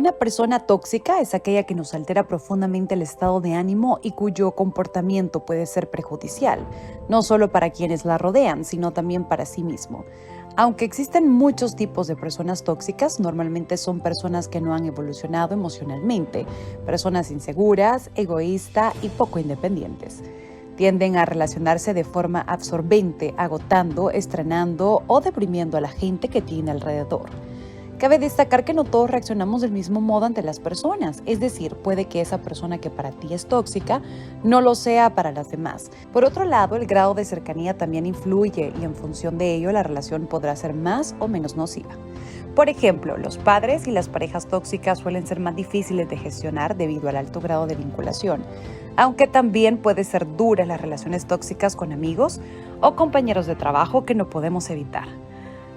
Una persona tóxica es aquella que nos altera profundamente el estado de ánimo y cuyo comportamiento puede ser perjudicial, no solo para quienes la rodean, sino también para sí mismo. Aunque existen muchos tipos de personas tóxicas, normalmente son personas que no han evolucionado emocionalmente, personas inseguras, egoístas y poco independientes. Tienden a relacionarse de forma absorbente, agotando, estrenando o deprimiendo a la gente que tiene alrededor. Cabe destacar que no todos reaccionamos del mismo modo ante las personas, es decir, puede que esa persona que para ti es tóxica no lo sea para las demás. Por otro lado, el grado de cercanía también influye y en función de ello la relación podrá ser más o menos nociva. Por ejemplo, los padres y las parejas tóxicas suelen ser más difíciles de gestionar debido al alto grado de vinculación, aunque también puede ser duras las relaciones tóxicas con amigos o compañeros de trabajo que no podemos evitar.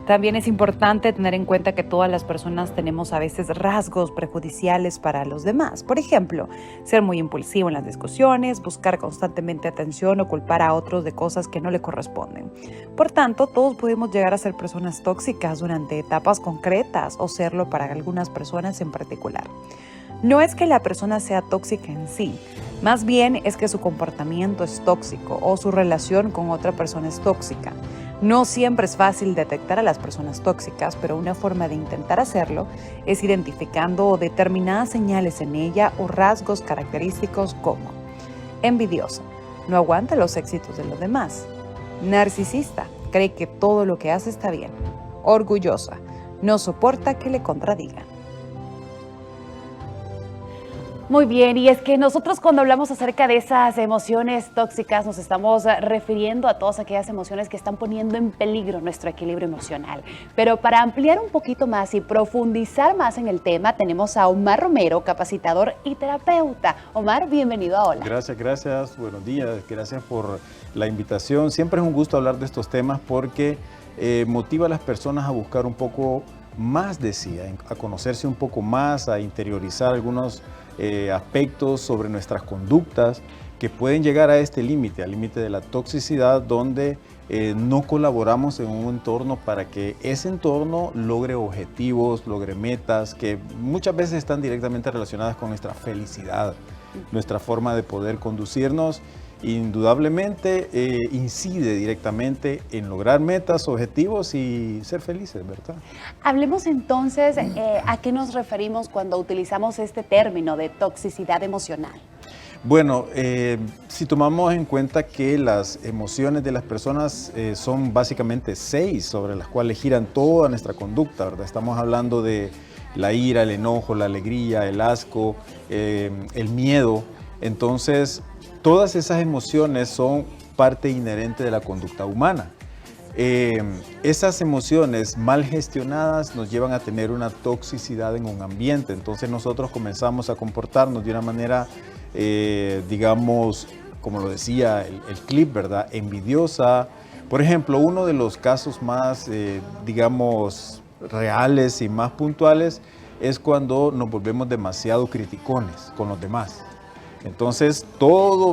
También es importante tener en cuenta que todas las personas tenemos a veces rasgos perjudiciales para los demás. Por ejemplo, ser muy impulsivo en las discusiones, buscar constantemente atención o culpar a otros de cosas que no le corresponden. Por tanto, todos podemos llegar a ser personas tóxicas durante etapas concretas o serlo para algunas personas en particular. No es que la persona sea tóxica en sí, más bien es que su comportamiento es tóxico o su relación con otra persona es tóxica. No siempre es fácil detectar a las personas tóxicas, pero una forma de intentar hacerlo es identificando determinadas señales en ella o rasgos característicos como envidiosa, no aguanta los éxitos de los demás; narcisista, cree que todo lo que hace está bien; orgullosa, no soporta que le contradigan. Muy bien, y es que nosotros cuando hablamos acerca de esas emociones tóxicas nos estamos refiriendo a todas aquellas emociones que están poniendo en peligro nuestro equilibrio emocional. Pero para ampliar un poquito más y profundizar más en el tema, tenemos a Omar Romero, capacitador y terapeuta. Omar, bienvenido a Hola. Gracias, buenos días, gracias por la invitación. Siempre es un gusto hablar de estos temas porque motiva a las personas a buscar un poco más de sí, a conocerse un poco más, a interiorizar algunos aspectos sobre nuestras conductas que pueden llegar a este límite, al límite de la toxicidad, donde no colaboramos en un entorno para que ese entorno logre objetivos, logre metas que muchas veces están directamente relacionadas con nuestra felicidad, nuestra forma de poder conducirnos. Indudablemente incide directamente en lograr metas, objetivos y ser felices, ¿verdad? Hablemos entonces a qué nos referimos cuando utilizamos este término de toxicidad emocional. Bueno, si tomamos en cuenta que las emociones de las personas son básicamente 6 sobre las cuales giran toda nuestra conducta, ¿verdad? Estamos hablando de la ira, el enojo, la alegría, el asco, el miedo. Entonces, todas esas emociones son parte inherente de la conducta humana. Esas emociones mal gestionadas nos llevan a tener una toxicidad en un ambiente. Entonces nosotros comenzamos a comportarnos de una manera, digamos, como lo decía el clip, ¿verdad? Envidiosa. Por ejemplo, uno de los casos más, digamos, reales y más puntuales es cuando nos volvemos demasiado criticones con los demás. Entonces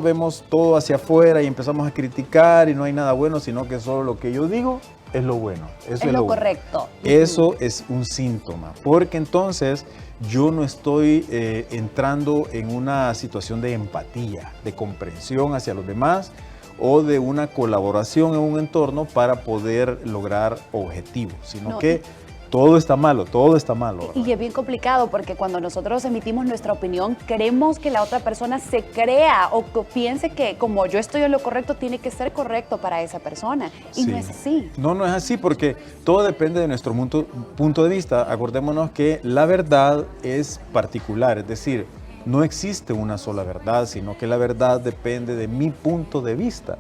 vemos todo hacia afuera y empezamos a criticar y no hay nada bueno, sino que solo lo que yo digo es lo bueno. Eso es lo correcto. Eso es un síntoma, porque entonces yo no estoy entrando en una situación de empatía, de comprensión hacia los demás o de una colaboración en un entorno para poder lograr objetivos, sino que todo está malo, todo está malo, ¿verdad? Y es bien complicado porque cuando nosotros emitimos nuestra opinión, queremos que la otra persona se crea o piense que como yo estoy en lo correcto, tiene que ser correcto para esa persona. Y no es así. No es así porque todo depende de nuestro punto de vista. Acordémonos que la verdad es particular, es decir, no existe una sola verdad, sino que la verdad depende de mi punto de vista,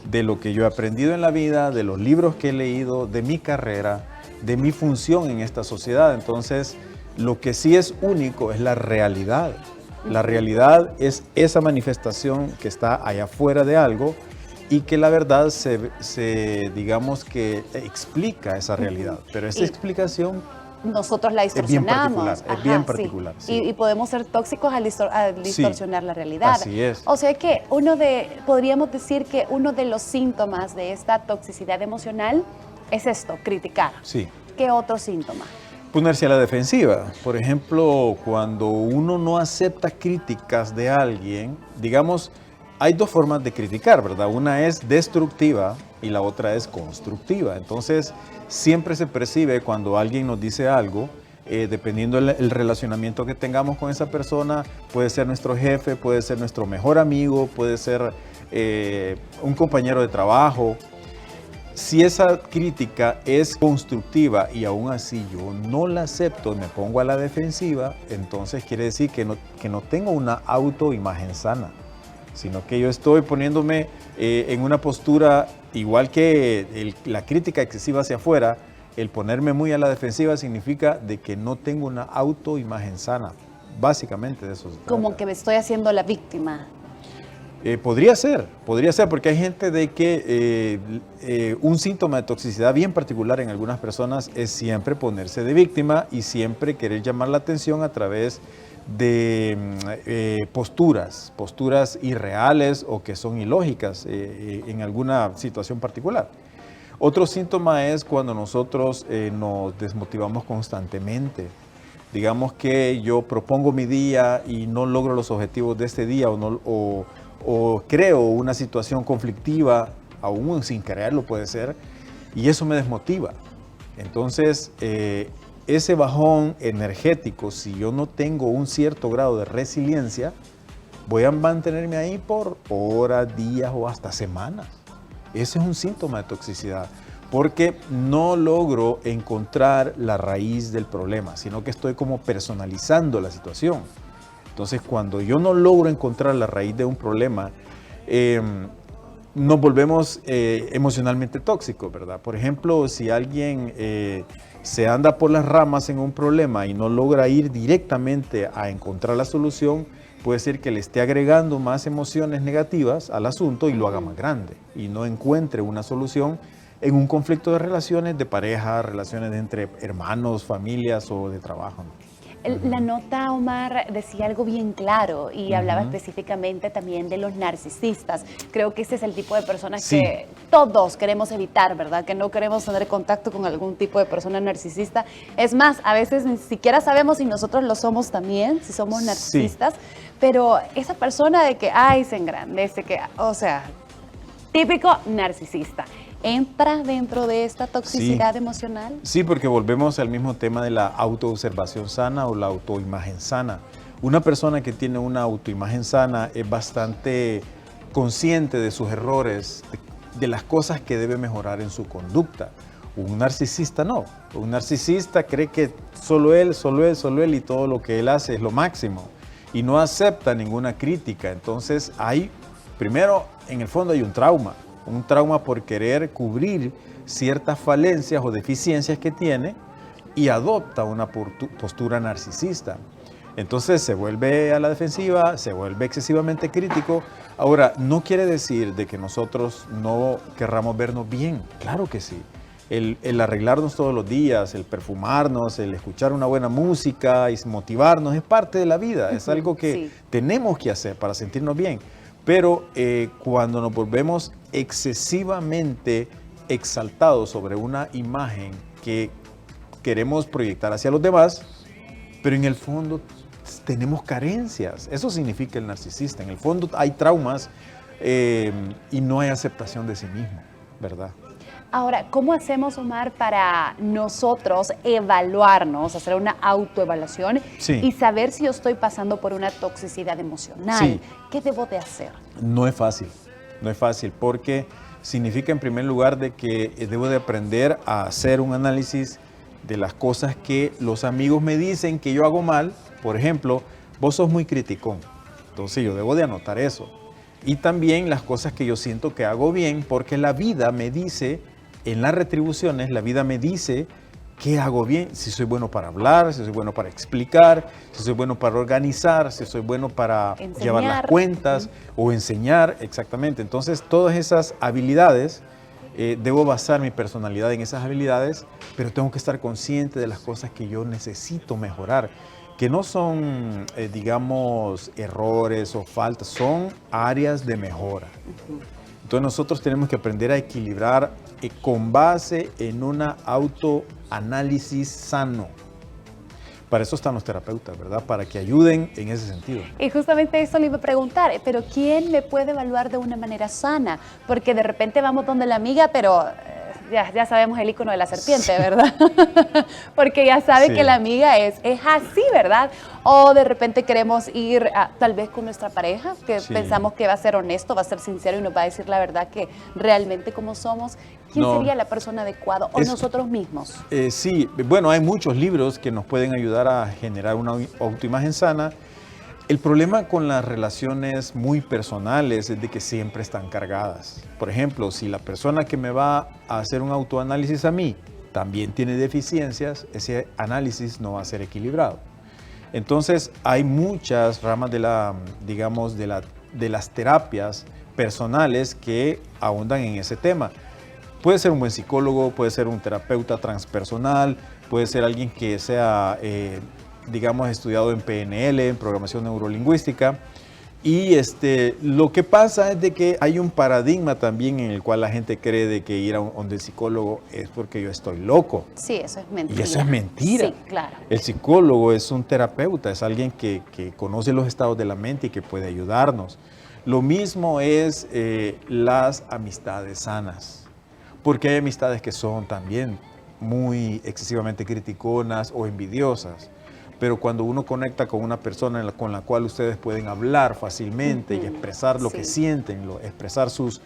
de lo que yo he aprendido en la vida, de los libros que he leído, de mi carrera, de mi función en esta sociedad. Entonces, lo que sí es único es la realidad. La realidad es esa manifestación que está allá afuera de algo y que la verdad digamos que explica esa realidad. Pero esa explicación nosotros la distorsionamos. Es bien particular. Sí. Y podemos ser tóxicos al distorsionar la realidad. Así es. O sea que podríamos decir que uno de los síntomas de esta toxicidad emocional es esto, criticar. Sí. ¿Qué otro síntoma? Ponerse a la defensiva. Por ejemplo, cuando uno no acepta críticas de alguien, digamos, hay dos formas de criticar, ¿verdad? Una es destructiva y la otra es constructiva. Entonces, siempre se percibe cuando alguien nos dice algo, dependiendo el relacionamiento que tengamos con esa persona, puede ser nuestro jefe, puede ser nuestro mejor amigo, puede ser un compañero de trabajo. Si esa crítica es constructiva y aún así yo no la acepto, me pongo a la defensiva, entonces quiere decir que no tengo una autoimagen sana, sino que yo estoy poniéndome en una postura igual que la crítica excesiva hacia afuera. El ponerme muy a la defensiva significa de que no tengo una autoimagen sana. Básicamente de eso se trata. Como que me estoy haciendo la víctima. Podría ser, porque hay gente de que un síntoma de toxicidad bien particular en algunas personas es siempre ponerse de víctima y siempre querer llamar la atención a través de posturas irreales o que son ilógicas en alguna situación particular. Otro síntoma es cuando nosotros nos desmotivamos constantemente. Digamos que yo propongo mi día y no logro los objetivos de este día o creo una situación conflictiva, aún sin quererlo puede ser, y eso me desmotiva. Entonces, ese bajón energético, si yo no tengo un cierto grado de resiliencia, voy a mantenerme ahí por horas, días o hasta semanas. Ese es un síntoma de toxicidad, porque no logro encontrar la raíz del problema, sino que estoy como personalizando la situación. Entonces, cuando yo no logro encontrar la raíz de un problema, nos volvemos emocionalmente tóxicos, ¿verdad? Por ejemplo, si alguien se anda por las ramas en un problema y no logra ir directamente a encontrar la solución, puede ser que le esté agregando más emociones negativas al asunto y lo haga más grande y no encuentre una solución en un conflicto de relaciones de pareja, relaciones entre hermanos, familias o de trabajo, ¿no? La nota, Omar, decía algo bien claro y hablaba específicamente también de los narcisistas. Creo que ese es el tipo de personas que todos queremos evitar, ¿verdad? Que no queremos tener contacto con algún tipo de persona narcisista. Es más, a veces ni siquiera sabemos si nosotros lo somos también, si somos narcisistas, pero esa persona de que, ay, se engrandece, que, o sea, típico narcisista. ¿Entra dentro de esta toxicidad emocional? Sí, porque volvemos al mismo tema de la autoobservación sana o la autoimagen sana. Una persona que tiene una autoimagen sana es bastante consciente de sus errores, de las cosas que debe mejorar en su conducta. Un narcisista no. Un narcisista cree que solo él y todo lo que él hace es lo máximo y no acepta ninguna crítica. Entonces primero, en el fondo hay un trauma por querer cubrir ciertas falencias o deficiencias que tiene y adopta una postura narcisista. Entonces se vuelve a la defensiva, se vuelve excesivamente crítico. Ahora, no quiere decir de que nosotros no querramos vernos bien, claro que sí. El arreglarnos todos los días, el perfumarnos, el escuchar una buena música y motivarnos es parte de la vida, es algo que tenemos que hacer para sentirnos bien. Pero cuando nos volvemos excesivamente exaltados sobre una imagen que queremos proyectar hacia los demás, pero en el fondo tenemos carencias. Eso significa el narcisista. En el fondo hay traumas y no hay aceptación de sí mismo, ¿verdad? Ahora, ¿cómo hacemos, Omar, para nosotros evaluarnos, hacer una autoevaluación y saber si yo estoy pasando por una toxicidad emocional? ¿Qué debo de hacer? No es fácil porque significa en primer lugar de que debo de aprender a hacer un análisis de las cosas que los amigos me dicen que yo hago mal. Por ejemplo, vos sos muy criticón, entonces yo debo de anotar eso. Y también las cosas que yo siento que hago bien, porque la vida me dice, en las retribuciones, la vida me dice qué hago bien, si soy bueno para hablar, si soy bueno para explicar, si soy bueno para organizar, si soy bueno para llevar las cuentas o enseñar, exactamente. Entonces, todas esas habilidades, debo basar mi personalidad en esas habilidades, pero tengo que estar consciente de las cosas que yo necesito mejorar, que no son, digamos, errores o faltas, son áreas de mejora. Entonces nosotros tenemos que aprender a equilibrar con base en un autoanálisis sano. Para eso están los terapeutas, ¿verdad? Para que ayuden en ese sentido. Y justamente eso le iba a preguntar, pero ¿quién me puede evaluar de una manera sana? Porque de repente vamos donde la amiga, pero ya sabemos el icono de la serpiente, ¿verdad? Porque ya sabe Sí. que la amiga es así, ¿verdad? O de repente queremos ir tal vez con nuestra pareja, que Sí. pensamos que va a ser honesto, va a ser sincero y nos va a decir la verdad que realmente como somos. ¿Quién No. sería la persona adecuada? ¿O Es- nosotros mismos? Sí, bueno, hay muchos libros que nos pueden ayudar a generar una autoimagen sana. El problema con las relaciones muy personales es de que siempre están cargadas. Por ejemplo, si la persona que me va a hacer un autoanálisis a mí también tiene deficiencias, ese análisis no va a ser equilibrado. Entonces, hay muchas ramas digamos, de las terapias personales que ahondan en ese tema. Puede ser un buen psicólogo, puede ser un terapeuta transpersonal, puede ser alguien que sea, digamos, estudiado en PNL, en programación neurolingüística. Y lo que pasa es de que hay un paradigma también en el cual la gente cree de que ir a donde el psicólogo es porque yo estoy loco. Sí, eso es mentira. Y eso es mentira. Sí, claro. El psicólogo es un terapeuta, es alguien que conoce los estados de la mente y que puede ayudarnos. Lo mismo es las amistades sanas, porque hay amistades que son también muy excesivamente criticonas o envidiosas. Pero cuando uno conecta con una persona con la cual ustedes pueden hablar fácilmente y expresar lo que sienten, expresar sus,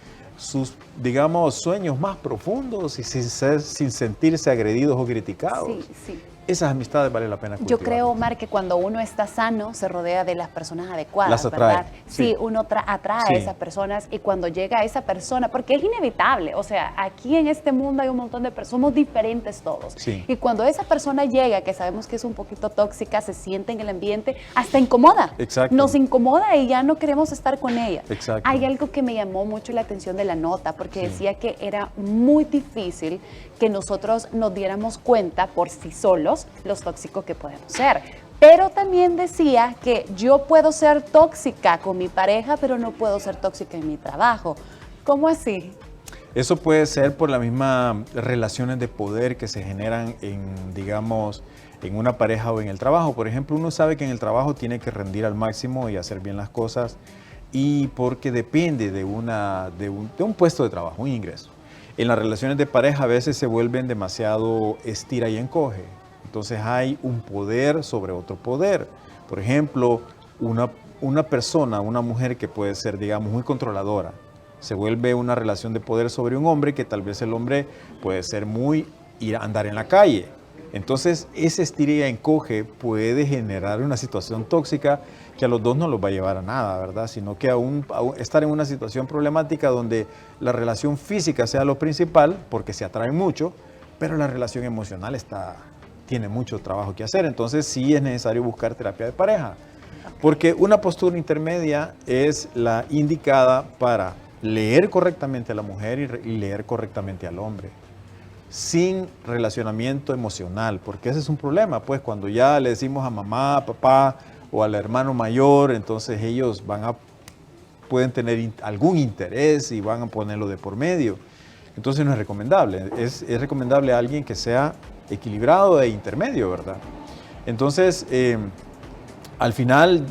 digamos, sueños más profundos y sin sentirse agredidos o criticados. Sí, sí. Esas amistades vale la pena Yo cultivar. creo, Omar, que cuando uno está sano, se rodea de las personas adecuadas, Las atrae, ¿verdad? sí. Sí, uno atrae Sí. a esas personas y cuando llega a esa persona, porque es inevitable, o sea, aquí en este mundo hay un montón de personas, somos diferentes todos. Sí. Y cuando esa persona llega, que sabemos que es un poquito tóxica, se siente en el ambiente, hasta incomoda. Exacto. Nos incomoda y ya no queremos estar con ella. Exacto. Hay algo que me llamó mucho la atención de la nota, porque Sí. decía que era muy difícil que nosotros nos diéramos cuenta por sí solos los tóxicos que podemos ser. Pero también decía que yo puedo ser tóxica con mi pareja, pero no puedo ser tóxica en mi trabajo. ¿Cómo así? Eso puede ser por las mismas relaciones de poder que se generan digamos, en una pareja o en el trabajo. Por ejemplo, uno sabe que en el trabajo tiene que rendir al máximo y hacer bien las cosas, y porque depende de un puesto de trabajo, un ingreso. En las relaciones de pareja a veces se vuelven demasiado estira y encoge. Entonces hay un poder sobre otro poder. Por ejemplo, una persona, una mujer que puede ser, digamos, muy controladora, se vuelve una relación de poder sobre un hombre que tal vez el hombre puede ser ir a andar en la calle. Entonces, ese estira y encoge puede generar una situación tóxica que a los dos no los va a llevar a nada, ¿verdad? Sino que estar en una situación problemática donde la relación física sea lo principal, porque se atraen mucho, pero la relación emocional tiene mucho trabajo que hacer. Entonces, sí es necesario buscar terapia de pareja, porque una postura intermedia es la indicada para leer correctamente a la mujer y leer correctamente al hombre, sin relacionamiento emocional, porque ese es un problema, pues cuando ya le decimos a mamá, papá o al hermano mayor, entonces ellos pueden tener algún interés y van a ponerlo de por medio. Entonces no es recomendable, es recomendable a alguien que sea equilibrado e intermedio, ¿verdad? Entonces, al final,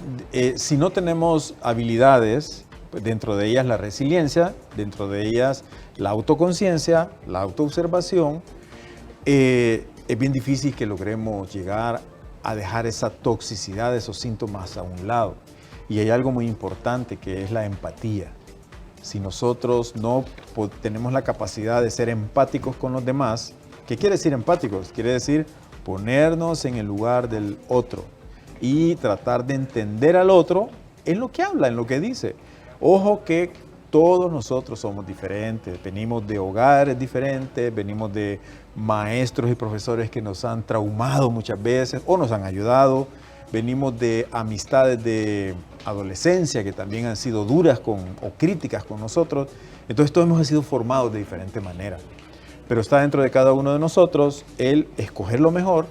si no tenemos habilidades, pues dentro de ellas la resiliencia, dentro de ellas la autoconciencia, la autoobservación, es bien difícil que logremos llegar a dejar esa toxicidad, esos síntomas a un lado. Y hay algo muy importante que es la empatía. Si nosotros no tenemos la capacidad de ser empáticos con los demás, ¿qué quiere decir empáticos? Quiere decir ponernos en el lugar del otro y tratar de entender al otro en lo que habla, en lo que dice. Ojo que todos nosotros somos diferentes, venimos de hogares diferentes, venimos de maestros y profesores que nos han traumado muchas veces o nos han ayudado, venimos de amistades de adolescencia que también han sido duras o críticas con nosotros. Entonces todos hemos sido formados de diferente manera. Pero está dentro de cada uno de nosotros el escoger lo mejor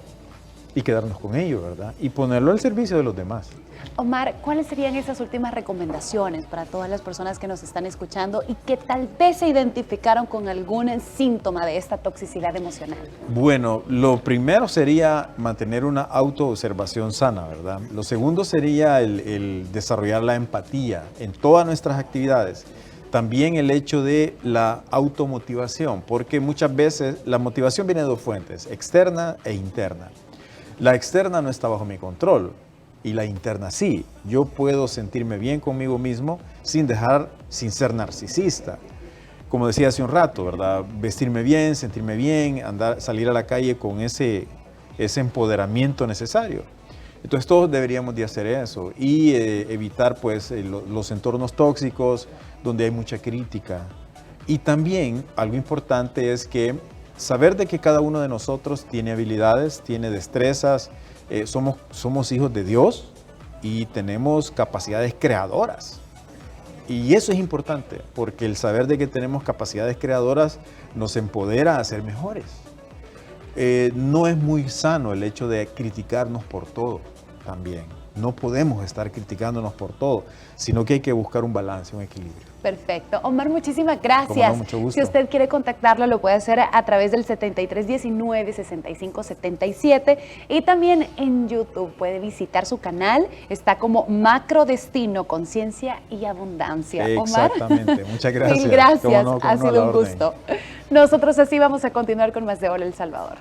y quedarnos con ello, ¿verdad? Y ponerlo al servicio de los demás. Omar, ¿cuáles serían esas últimas recomendaciones para todas las personas que nos están escuchando y que tal vez se identificaron con algún síntoma de esta toxicidad emocional? Bueno, lo primero sería mantener una autoobservación sana, ¿verdad? Lo segundo sería el desarrollar la empatía en todas nuestras actividades. También el hecho de la automotivación, porque muchas veces la motivación viene de dos fuentes, externa e interna. La externa no está bajo mi control y la interna sí. Yo puedo sentirme bien conmigo mismo sin ser narcisista. Como decía hace un rato, ¿verdad? Vestirme bien, sentirme bien, salir a la calle con ese empoderamiento necesario. Entonces todos deberíamos de hacer eso y evitar pues los entornos tóxicos donde hay mucha crítica. Y también algo importante es que saber de que cada uno de nosotros tiene habilidades, tiene destrezas, somos hijos de Dios y tenemos capacidades creadoras. Y eso es importante porque el saber de que tenemos capacidades creadoras nos empodera a ser mejores. No es muy sano el hecho de criticarnos por todo también. No podemos estar criticándonos por todo, sino que hay que buscar un balance, un equilibrio. Perfecto. Omar, muchísimas gracias. No, mucho gusto. Si usted quiere contactarlo, lo puede hacer a través del 7319-6577 y también en YouTube puede visitar su canal. Está como Macrodestino, Conciencia y Abundancia. Omar. Exactamente. Muchas gracias. Mil gracias. Cómo no, Ha sido un gusto. Nosotros así vamos a continuar con más de Hola El Salvador.